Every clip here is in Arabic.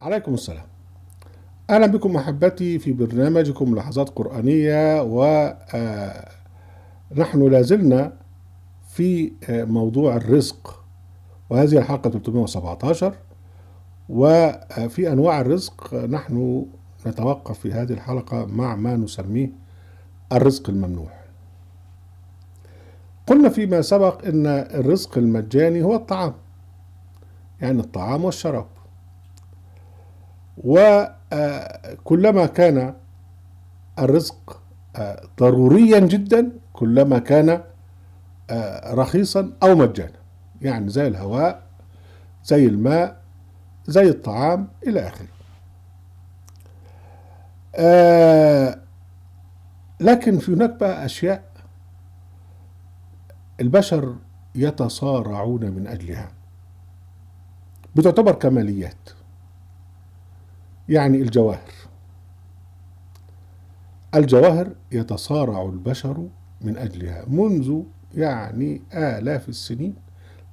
عليكم السلام. أهلا بكم أحبتي في برنامجكم لحظات قرآنية، ونحن لازلنا في موضوع الرزق، وهذه الحلقة 317. وفي أنواع الرزق نحن نتوقف في هذه الحلقة مع ما نسميه الرزق الممنوح. قلنا فيما سبق أن الرزق المجاني هو الطعام، يعني الطعام والشراب، وكلما كان الرزق ضروريا جدا كلما كان رخيصا أو مجانا، يعني زي الهواء، زي الماء، زي الطعام إلى آخره. لكن في هناك بقى أشياء البشر يتصارعون من أجلها، بتعتبر كماليات، يعني الجواهر يتصارع البشر من أجلها منذ يعني آلاف السنين.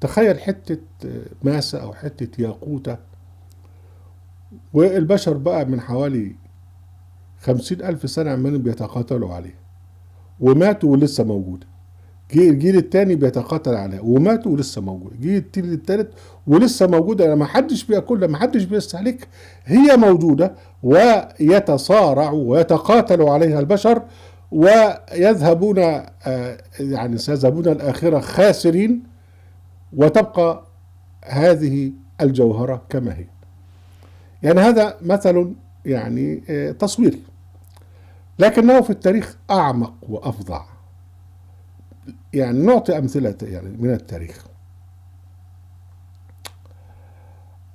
تخيل حتة ماسة أو حتة ياقوتة، والبشر بقى من حوالي 50,000 سنة عمالين بيتقاتلوا عليه وماتوا ولسه موجودة. الجيل التاني بيتقاتل عليها وماتوا ولسه موجودة. الجيل التالت ولسه موجودة، ما حدش بياكلها، ما حدش بيستهلكها، هي موجودة ويتصارع ويتقاتل عليها البشر، ويذهبون يعني سيذهبون الآخرة خاسرين، وتبقى هذه الجوهرة كما هي. يعني هذا مثل يعني تصويري، لكنه في التاريخ أعمق وأفظع. يعني نعطي أمثلة يعني من التاريخ.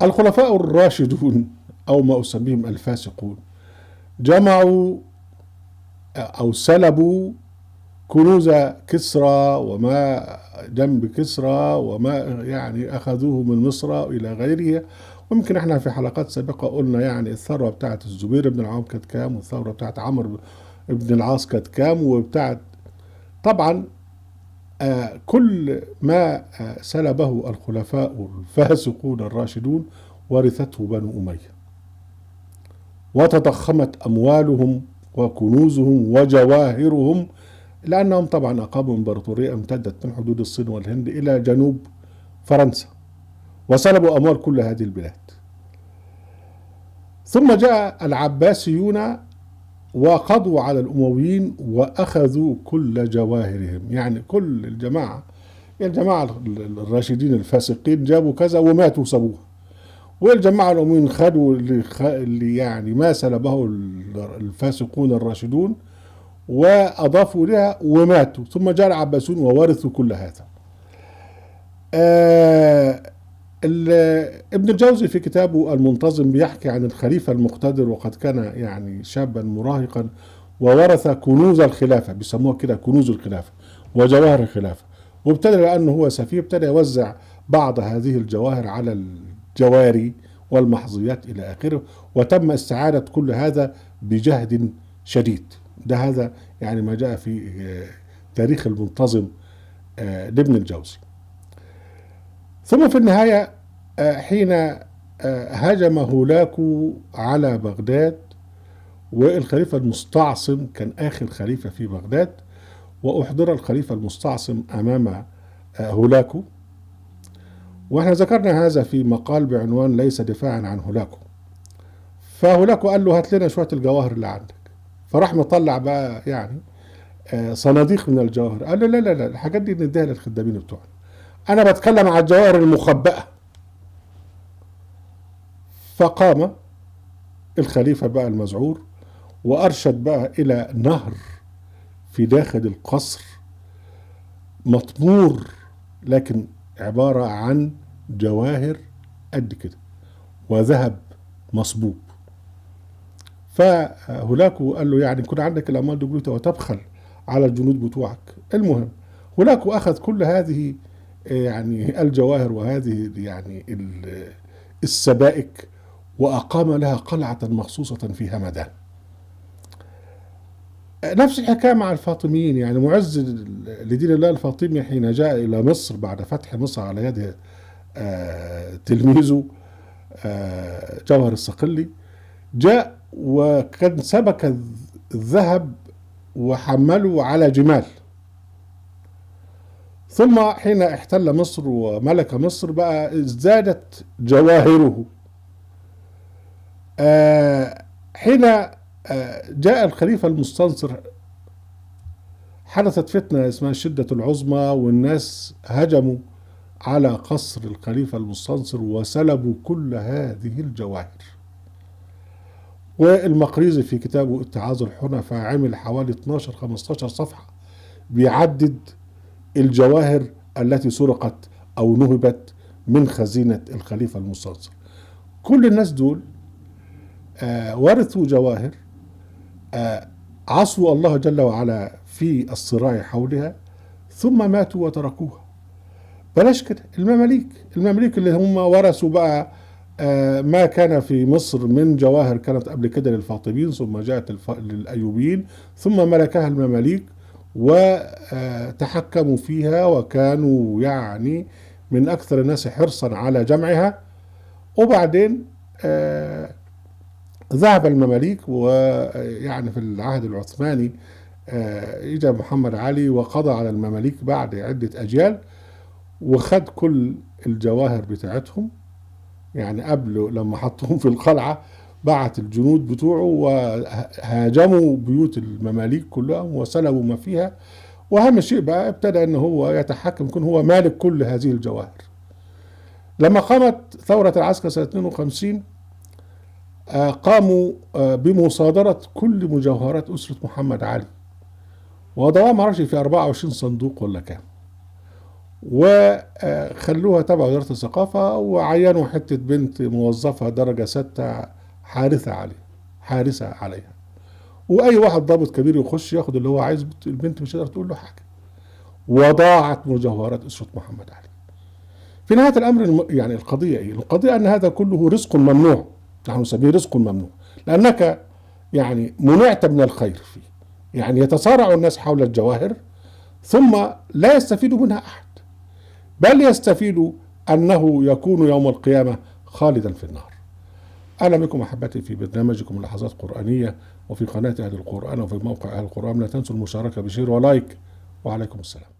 الخلفاء الراشدون أو ما أسميهم الفاسقون جمعوا أو سلبوا كنوز كسرى وما جنب كسرى، وما يعني أخذوه من مصر إلى غيرها. ويمكن احنا في حلقات سابقة قلنا يعني الثروة بتاعت الزبير بن العوام كانت كام، والثروة بتاعت عمرو بن العاص كانت كام، وبتاعت طبعا كل ما سلبه الخلفاء الفاسقون الراشدون ورثته بنو أمية، وتضخمت أموالهم وكنوزهم وجواهرهم، لأنهم طبعا أقاموا إمبراطورية امتدت من حدود الصين والهند إلى جنوب فرنسا، وسلبوا أموال كل هذه البلاد. ثم جاء العباسيون وقضوا على الأمويين وأخذوا كل جواهرهم، يعني كل الجماعة، يعني الجماعة الراشدين الفاسقين جابوا كذا وماتوا وسابوها، والجماعة الأمويين خدوا اللي يعني ما سلبه الفاسقون الراشدون وأضافوا لها وماتوا. ثم جاء العباسيون وورثوا كل هذا. ابن الجوزي في كتابه المنتظم بيحكي عن الخليفة المقتدر، وقد كان يعني شابا مراهقا وورث كنوز الخلافة، بيسموها كده كنوز الخلافة وجواهر الخلافة، وابتدى لأنه هو سفيه ابتدى يوزع بعض هذه الجواهر على الجواري والمحظيات إلى آخره، وتم استعادة كل هذا بجهد شديد. هذا يعني ما جاء في تاريخ المنتظم لابن الجوزي. ثم في النهاية حين هجم هولاكو على بغداد، والخليفة المستعصم كان آخر خليفة في بغداد، وأحضر الخليفة المستعصم أمام هولاكو، واحنا ذكرنا هذا في مقال بعنوان ليس دفاعا عن هولاكو. فهولاكو قال له هات لنا شوية الجواهر اللي عندك، فراح مطلع بقى يعني صناديق من الجواهر. قال له لا لا لا، الحاجات دي نديها للخدامين بتوعنا، انا بتكلم عن الجواهر المخبأة. فقام الخليفة بقى المذعور وأرشد بقى إلى نهر في داخل القصر مطمور، لكن عبارة عن جواهر قد كده وذهب مصبوب. فهولاكو قال له يعني كن عندك الأموال دي كلها وتبخل على الجنود بتوعك. المهم هولاكو أخذ كل هذه يعني الجواهر وهذه يعني السبائك، وأقام لها قلعة مخصوصة في همدان. نفس الحكاية مع الفاطميين، يعني معز لدين الله الفاطمي حين جاء إلى مصر بعد فتح مصر على يد تلميذه جوهر الصقلي، جاء وكان سبك الذهب وحمله على جمال. ثم حين احتل مصر وملك مصر بقى ازدادت جواهره. حين جاء الخليفة المستنصر حدثت فتنة اسمها الشدة العظمى، والناس هجموا على قصر الخليفة المستنصر وسلبوا كل هذه الجواهر. والمقريزي في كتابه اتعاظ الحنفاء عمل حوالي 12-15 صفحة بيعدد الجواهر التي سرقت أو نهبت من خزينة الخليفة المستنصر. كل الناس دول ورثوا جواهر، عصوا الله جل وعلا في الصراع حولها، ثم ماتوا وتركوها. بلاش كده، المماليك اللي هم ورثوا بقى ما كان في مصر من جواهر كانت قبل كده للفاطميين، ثم جاءت للأيوبيين، ثم ملكها المماليك وتحكموا فيها، وكانوا يعني من أكثر الناس حرصا على جمعها. وبعدين ذهب المماليك، ويعني في العهد العثماني اجى محمد علي وقضى على المماليك بعد عدة أجيال، وخد كل الجواهر بتاعتهم. يعني قبل لما حطهم في القلعة بعت الجنود بتوعه وهاجموا بيوت المماليك كلهم وسلبوا ما فيها. وأهم شيء بقى ابتدى ان هو يتحكم، يكون هو مالك كل هذه الجواهر. لما قامت ثورة العسكر سنة 52 قاموا بمصادرة كل مجوهرات أسرة محمد علي، وضعوها معرفش في 24 صندوق ولا كام، وخلوها تبع وزارة الثقافة، وعينوا حتة بنت موظفة درجة 6 حارسة عليها. وأي واحد ضابط كبير يخش ياخد اللي هو عايز، البنت مش قادرة تقول له حاجة. وضاعت مجوهرات أسرة محمد علي. في نهاية الأمر يعني القضية إيه؟ القضية أن هذا كله رزق ممنوع، نحن نسميه رزق ممنوع، لأنك يعني منعت من الخير فيه. يعني يتصارع الناس حول الجواهر ثم لا يستفيد منها أحد، بل يستفيد أنه يكون يوم القيامة خالدا في النار. أهلا بكم أحبتي في برنامجكم لحظات قرآنية، وفي قناة أهل القرآن، وفي موقع أهل القرآن. لا تنسوا المشاركة بشير ولايك، وعليكم السلام.